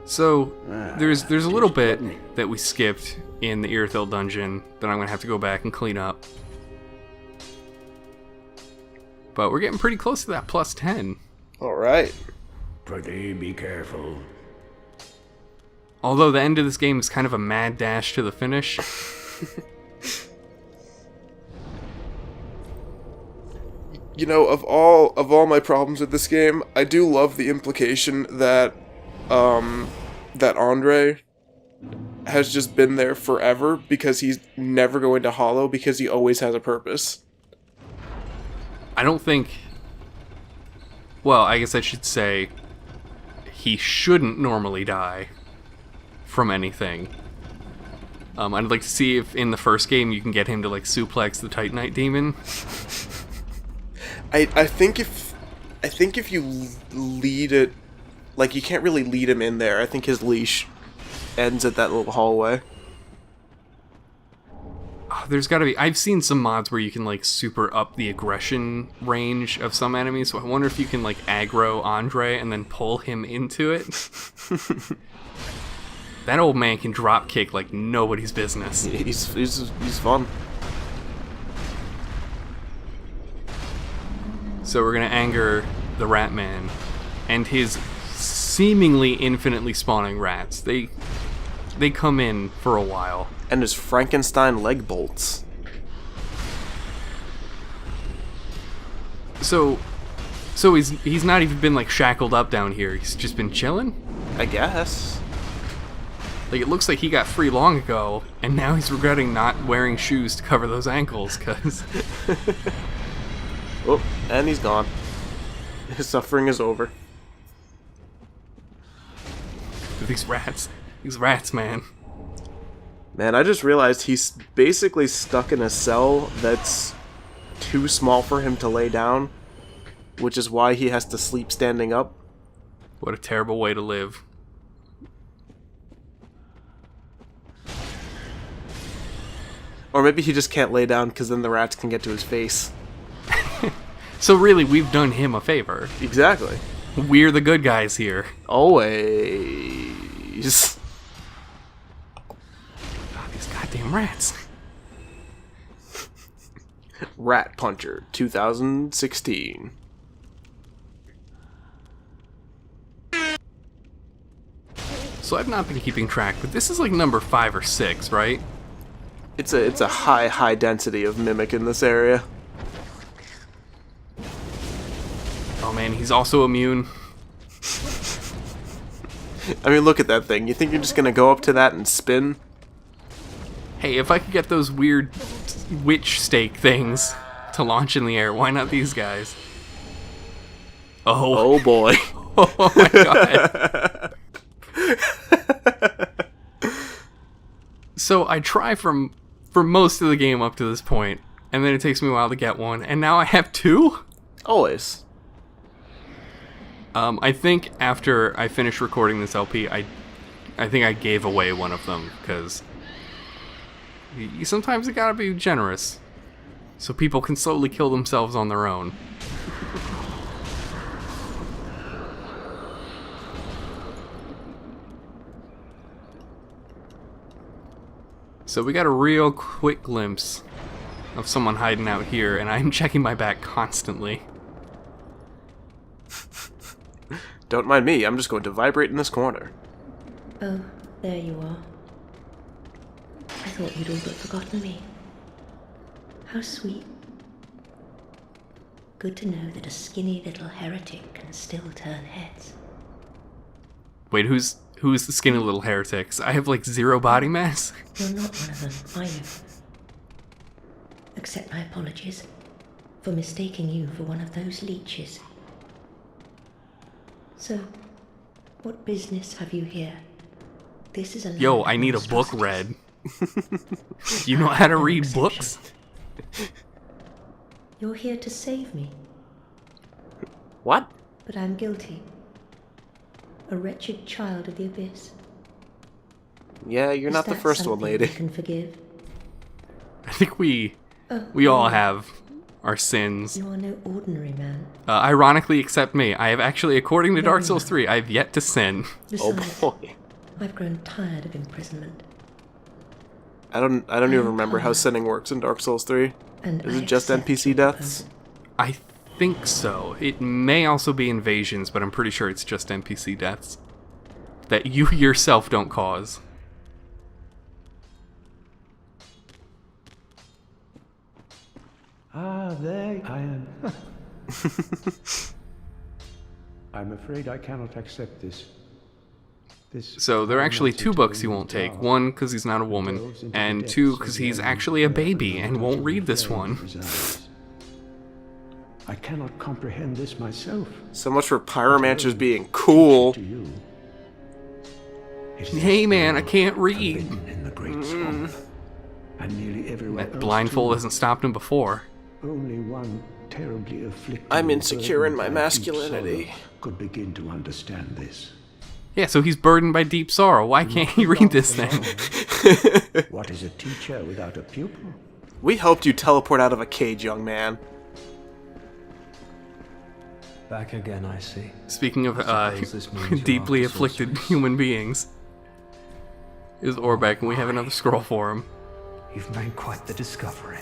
So, there's a little bit that we skipped in the Irithyll dungeon that I'm going to have to go back and clean up. But we're getting pretty close to that plus 10. Alright. Pretty be careful. Although the end of this game is kind of a mad dash to the finish. You know, of all my problems with this game, I do love the implication that that Andre has just been there forever because he's never going to hollow because he always has a purpose. I don't think... Well, I guess I should say he shouldn't normally die from anything. I'd like to see if in the first game you can get him to like suplex the Titanite demon. I think if you lead it, like, you can't really lead him in there. I think his leash ends at that little hallway. There's gotta be... I've seen some mods where you can like super up the aggression range of some enemies, so I wonder if you can like aggro Andre and then pull him into it. That old man can drop kick like nobody's business. He's fun. So we're gonna anger the Rat Man and his seemingly infinitely spawning rats. They come in for a while. And his Frankenstein leg bolts. So he's not even been like shackled up down here. He's just been chilling. I guess. Like, it looks like he got free long ago, and now he's regretting not wearing shoes to cover those ankles, cause... Oh, and he's gone. His suffering is over. These rats, man. Man, I just realized he's basically stuck in a cell that's too small for him to lay down, which is why he has to sleep standing up. What a terrible way to live. Or maybe he just can't lay down because then the rats can get to his face. So really, we've done him a favor. Exactly. We're the good guys here. Always. God, these goddamn rats. Rat Puncher 2016. So I've not been keeping track, but this is like number 5 or 6, right? It's a high density of mimic in this area. Oh man, he's also immune. I mean, look at that thing. You think you're just gonna go up to that and spin? Hey, if I could get those weird witch stake things to launch in the air, why not these guys? Oh boy. Oh my god. So I try for most of the game up to this point, and then it takes me a while to get one, and now I have 2? Always. I think after I finish recording this LP, I think I gave away one of them, because sometimes you gotta be generous, so people can slowly kill themselves on their own. So we got a real quick glimpse of someone hiding out here, and I'm checking my back constantly. Don't mind me, I'm just going to vibrate in this corner. Oh, there you are. I thought you'd all but forgotten me. How sweet. Good to know that a skinny little heretic can still turn heads. Wait, who's the skinny little heretics? I have like 0 body mass? You're not one of them, are you? Accept my apologies for mistaking you for one of those leeches. So, what business have you here? This is a Yo, I need a book read. You know how to read books? You're here to save me, What? but I'm guilty. A wretched child of the abyss. Yeah, you're not the first one, lady. You can forgive. I think we Oh, all have our sins. You are no ordinary man. Ironically, except me. I have actually, according to Dark Souls 3, I have yet to sin. Besides, boy. I've grown tired of imprisonment. I don't even remember how sinning works in Dark Souls 3. And Is I it just accept NPC your deaths? proposal. I think so. It may also be invasions, but I'm pretty sure it's just NPC deaths. That you yourself don't cause. Ah, there I am. I'm afraid I cannot accept this. So there are actually 2 books he won't take. 1, because he's not a woman, and 2, because he's actually a baby and won't read this one. I cannot comprehend this myself. So much for pyromancers being cool. To you. Hey man, I can't read. Forbidden in the great swamp, and nearly everywhere That else blindfold too. hasn't stopped him before. Only one terribly afflicted. I'm and insecure in burdened my by deep masculinity. sorrow could begin to understand this. Yeah, so he's burdened by deep sorrow. Why can't he read this then? What is a teacher without a pupil? We helped you teleport out of a cage, young man. Back again, I see. Speaking of Suppose this means you're deeply after afflicted sorceries. human beings, is Orbeck, and we have another scroll for him. You've made quite the discovery.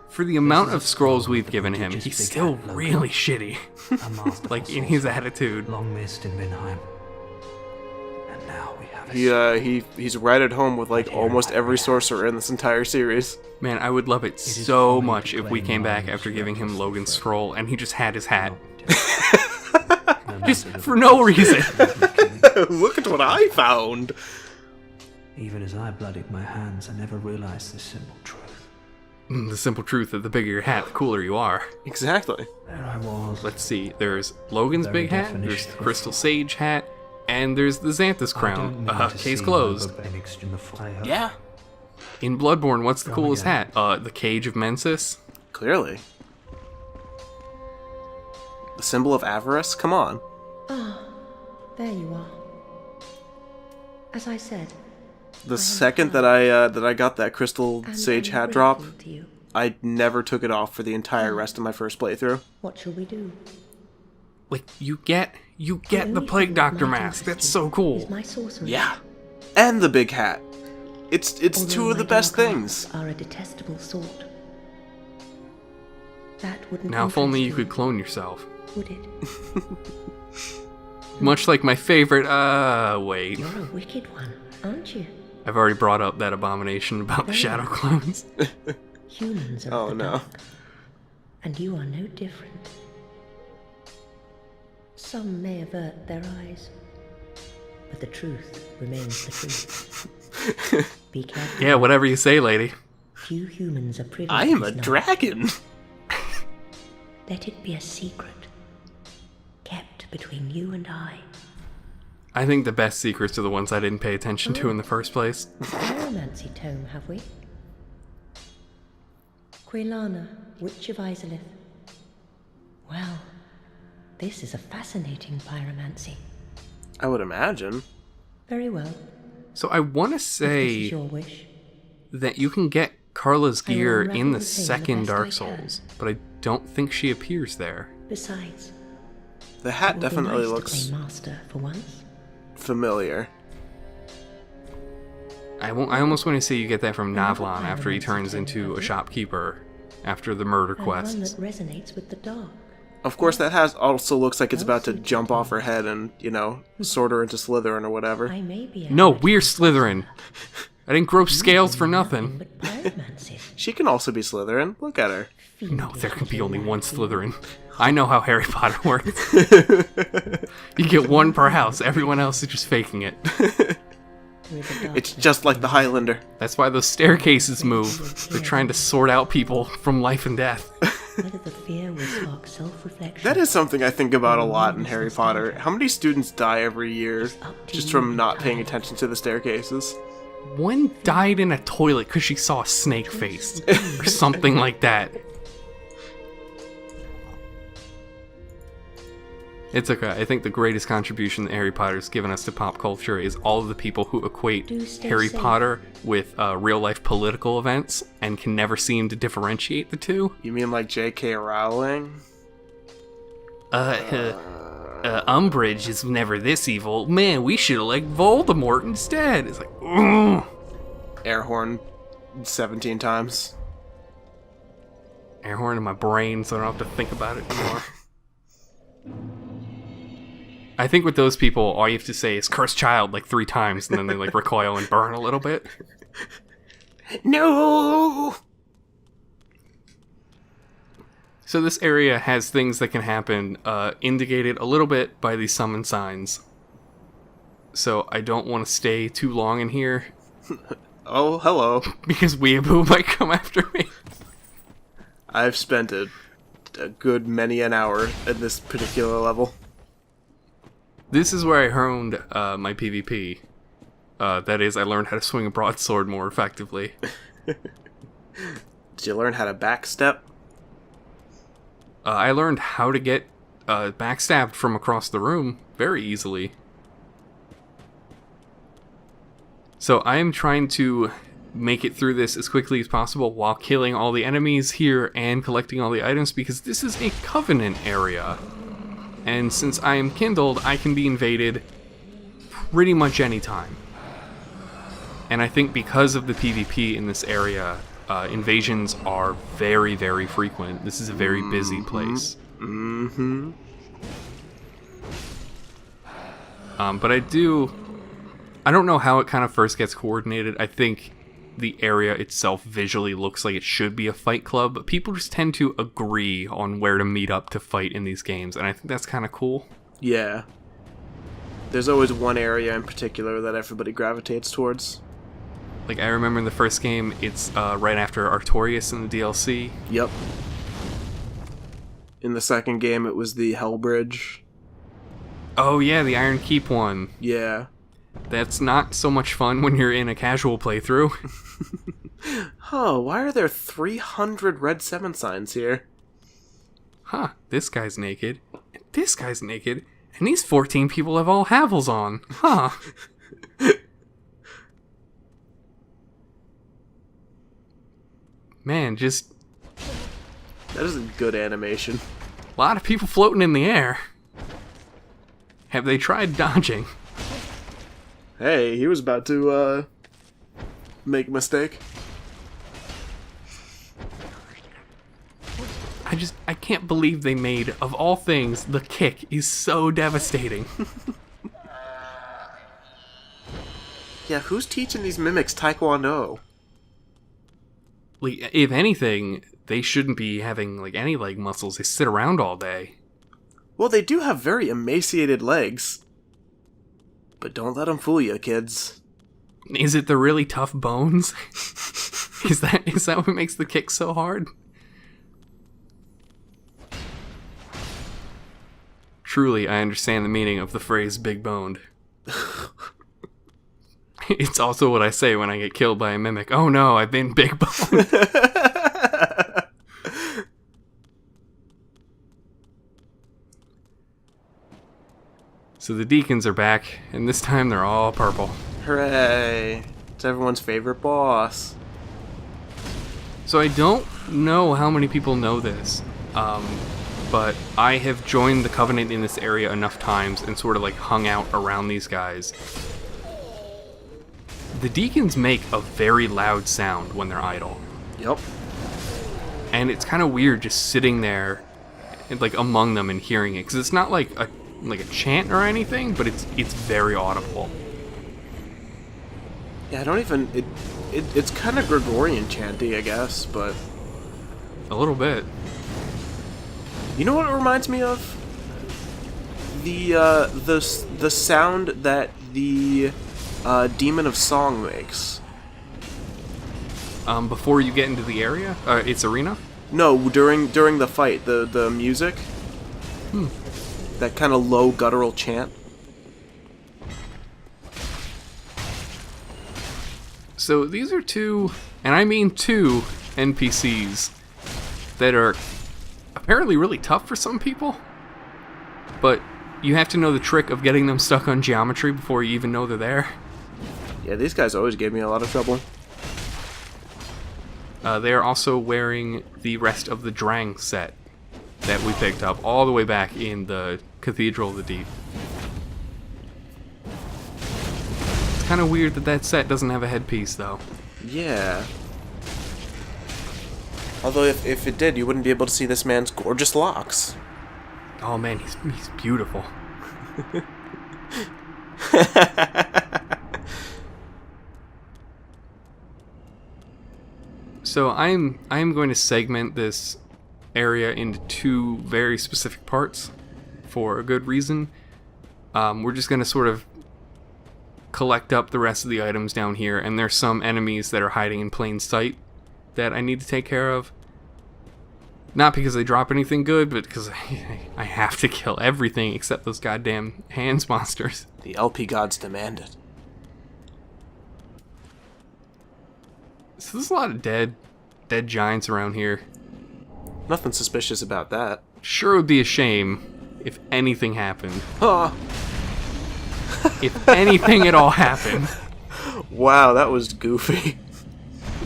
For the amount is of a scrolls scroll we've that given the him, prodigious he's big still hat logo. really shitty. A masterful Like, in his sorcerer, attitude. long missed in Minheim. And now we have He's right at home with like almost every sorcerer in this entire series. Man, I would love it so much if we came back after giving him Logan's scroll and he just had his hat. Just for no reason. Look at what I found. Even as I bloodied my hands, I never realized this simple truth. The simple truth that the bigger your hat, the cooler you are. Exactly. There I was. Let's see, there's Logan's Very big hat, there's definition the of Crystal Sage hat, and there's the Xanthus I crown. don't mean to Case seem closed. over-mixed in the fire. Yeah, In Bloodborne, what's the Come coolest again. hat? The Cage of Mensis? clearly. The symbol of avarice? Come on. Ah, there you are. As I said, The second that I got that Crystal and Sage I'm hat drop, grateful to you. I never took it off for the entire rest of my first playthrough. What shall we do? Like, you get the Plague Doctor mask. That's so cool. Is my sorcery. Yeah. And the big hat. It's Although two of the my best dark things. arts are a detestable sort. That wouldn't Now, if only you interest could clone yourself. would it? Much like my favorite, wait. You're a wicked one, aren't you? I've already brought up that abomination about the shadow clones. Humans are Oh, of the no. dark, and you are no different. Some may avert their eyes, but the truth remains the truth. Be careful. Yeah, whatever you say, lady. Few humans are privy I to am a this knowledge. dragon. Let it be a secret, kept between you and I. I think the best secrets are the ones I didn't pay attention to in the first place. Pyromancy tome, have we? Quelana, Witch of Izalith. Well, this is a fascinating pyromancy. I would imagine. Very well. So I want to If this say is your wish. that you can get Carla's I will gear unravel in the the thing the second best I Dark can. Souls, but I don't think she appears there. Besides, The it hat would definitely be nice looks to play master for once. familiar. I almost want to say you get that from Another Navlan after he pyromancy turns tome, into have a we? shopkeeper after the murder And one quests. that resonates with the dark. Of course, that hat also looks like it's about to jump off her head and, sort her into Slytherin or whatever. I may be a No, magical we're Slytherin. I didn't grow scales for nothing nothing. but pyromancy. She can also be Slytherin. Look at her. No, there can be only one Slytherin. I know how Harry Potter works. You get one per house, everyone else is just faking it. Through the It's darkness just like the Highlander. That's why those staircases move. They're trying to sort out people from life and death. Whether the fear will spark self-reflection. That is something I think about a lot in Harry Potter. How many students die every year just from not paying attention to the staircases? One died in a toilet because she saw a snake face. Or something like that. It's okay. I think the greatest contribution that Harry Potter's given us to pop culture is all of the people who equate Do stay Harry safe. Potter with real-life political events and can never seem to differentiate the two. You mean like J.K. Rowling? Umbridge is never this evil. Man, we should have liked Voldemort instead. It's like, ugh. Air horn 17 times. Air horn in my brain so I don't have to think about it anymore. I think with those people, all you have to say is "cursed child" like 3 times, and then they like recoil and burn a little bit. No! So this area has things that can happen, indicated a little bit by these summon signs. So I don't want to stay too long in here, Oh, hello. because Weeaboo might come after me. I've spent a good many an hour at this particular level. This is where I honed my PvP. That is, I learned how to swing a broadsword more effectively. Did you learn how to backstep? I learned how to get backstabbed from across the room very easily. So I am trying to make it through this as quickly as possible while killing all the enemies here and collecting all the items, because this is a Covenant area. And since I am kindled, I can be invaded pretty much any time. And I think because of the PvP in this area, invasions are very, very frequent. This is a very busy place. Mm-hmm. But I don't know how it kind of first gets coordinated. I think the area itself visually looks like it should be a fight club, but people just tend to agree on where to meet up to fight in these games, and I think that's kind of cool. Yeah. There's always one area in particular that everybody gravitates towards. Like, I remember in the first game, it's right after Artorias in the DLC. Yep. In the second game, it was the Hell Bridge. Oh yeah, the Iron Keep one. Yeah. That's not so much fun when you're in a casual playthrough. Huh, why are there 300 red 7 signs here? Huh, this guy's naked. This guy's naked. And these 14 people have all Havels on. Huh. Man, just That is a good animation. a lot of people floating in the air. Have they tried dodging? Hey, he was about to, make a mistake. I can't believe they made, of all things, the kick is so devastating. Yeah, who's teaching these mimics Taekwondo? Like, if anything, they shouldn't be having, like, any leg muscles. They sit around all day. Well, they do have very emaciated legs. But don't let them fool you, kids. Is it the really tough bones? Is that what makes the kick so hard? Truly, I understand the meaning of the phrase big boned. It's also what I say when I get killed by a mimic. Oh no, I've been big boned. So the deacons are back, and this time they're all purple. Hooray. It's everyone's favorite boss. So I don't know how many people know this, but I have joined the Covenant in this area enough times and sort of like hung out around these guys. The deacons make a very loud sound when they're idle. Yep. And it's kind of weird just sitting there, like among them and hearing it, because it's not like a chant or anything, but it's very audible. Yeah, I don't even... It's kind of Gregorian chanty, I guess, but... A little bit. You know what it reminds me of? The sound that the Demon of Song makes. Before you get into the area, its arena. No, during the fight, the music. That kind of low guttural chant. So these are two, and I mean two, NPCs that are apparently really tough for some people, but You have to know the trick of getting them stuck on geometry before you even know they're there. Yeah, these guys always gave me a lot of trouble. They're also wearing the rest of the Drang set that we picked up all the way back in the Cathedral of the Deep. It's kind of weird that that set doesn't have a headpiece, though. Yeah. Although if it did, you wouldn't be able to see this man's gorgeous locks. Oh man, he's beautiful. So I'm going to segment this area into two very specific parts for a good reason. We're just going to sort of collect up the rest of the items down here, and there's some enemies that are hiding in plain sight that I need to take care of. Not because they drop anything good, but because I have to kill everything except those goddamn hands monsters. The LP gods demand it. So there's a lot of dead giants around here. Nothing suspicious about that. Sure would be a shame if anything happened. Huh. If anything at all happened. Wow, that was goofy.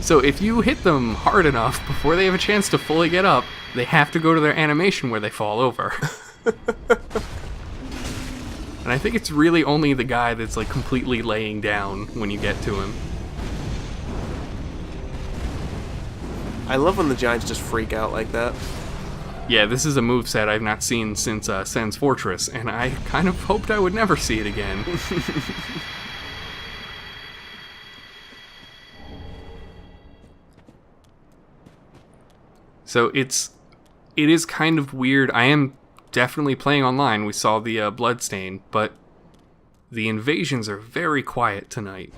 So if you hit them hard enough before they have a chance to fully get up, they have to go to their animation where they fall over. And I think it's really only the guy that's like completely laying down when you get to him. I love when the giants just freak out like that. Yeah, this is a moveset I've not seen since Sen's Fortress, and I kind of hoped I would never see it again. So it is kind of weird. I am definitely playing online. We saw the bloodstain, but the invasions are very quiet tonight.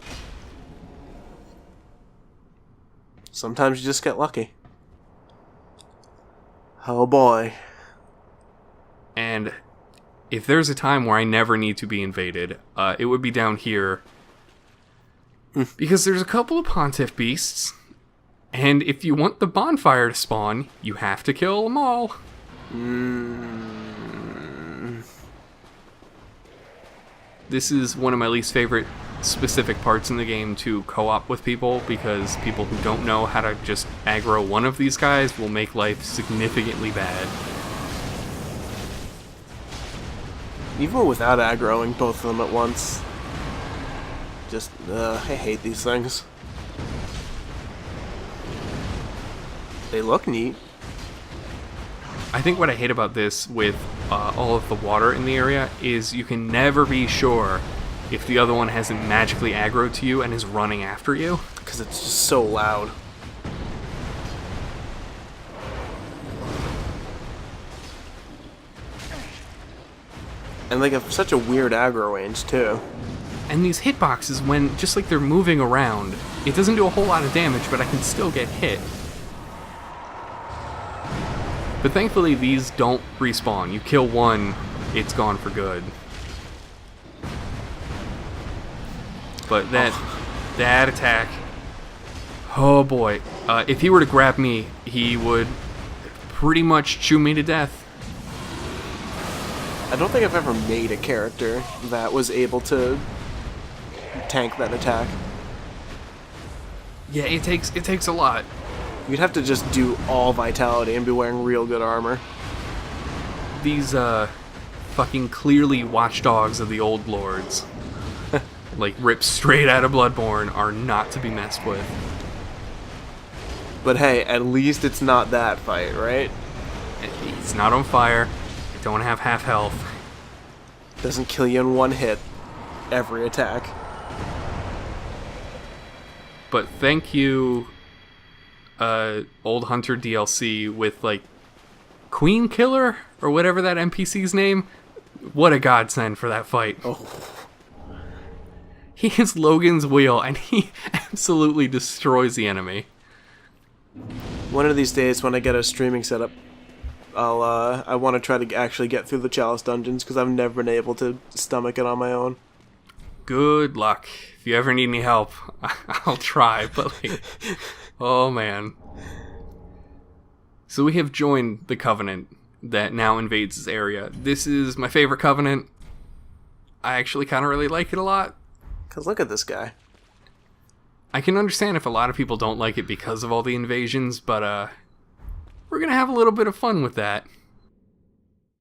Sometimes you just get lucky. Oh boy. And if there's a time where I never need to be invaded, it would be down here. Because there's a couple of Pontiff beasts, and if you want the bonfire to spawn, you have to kill them all. This is one of my least favorite specific parts in the game to co-op with people, because people who don't know how to just aggro one of these guys will make life significantly bad. Even without aggroing both of them at once. Just, I hate these things. They look neat. I think what I hate about this with all of the water in the area is you can never be sure if the other one hasn't magically aggroed to you and is running after you. Because it's just so loud. And they have such a weird aggro range, too. And these hitboxes, when just like they're moving around, it doesn't do a whole lot of damage, but I can still get hit. But thankfully these don't respawn. You kill one, it's gone for good. But that attack, oh boy. If he were to grab me, he would pretty much chew me to death. I don't think I've ever made a character that was able to tank that attack. Yeah, it takes a lot. You'd have to just do all vitality and be wearing real good armor. These fucking clearly watchdogs of the old lords, like ripped straight out of Bloodborne, are not to be messed with. But hey, at least it's not that fight, right? It's not on fire. I don't have half health. Doesn't kill you in one hit. Every attack. But thank you, Old Hunter DLC with like Queen Killer or whatever that NPC's name. What a godsend for that fight. Oh. He hits Logan's wheel and he absolutely destroys the enemy. One of these days when I get a streaming setup, I want to try to actually get through the Chalice dungeons, because I've never been able to stomach it on my own. Good luck. If you ever need any help, I'll try, but like, oh man. So we have joined the Covenant. that now invades his area. This is my favorite Covenant. I actually kind of really like it a lot. Because look at this guy. I can understand if a lot of people don't like it because of all the invasions, but we're going to have a little bit of fun with that.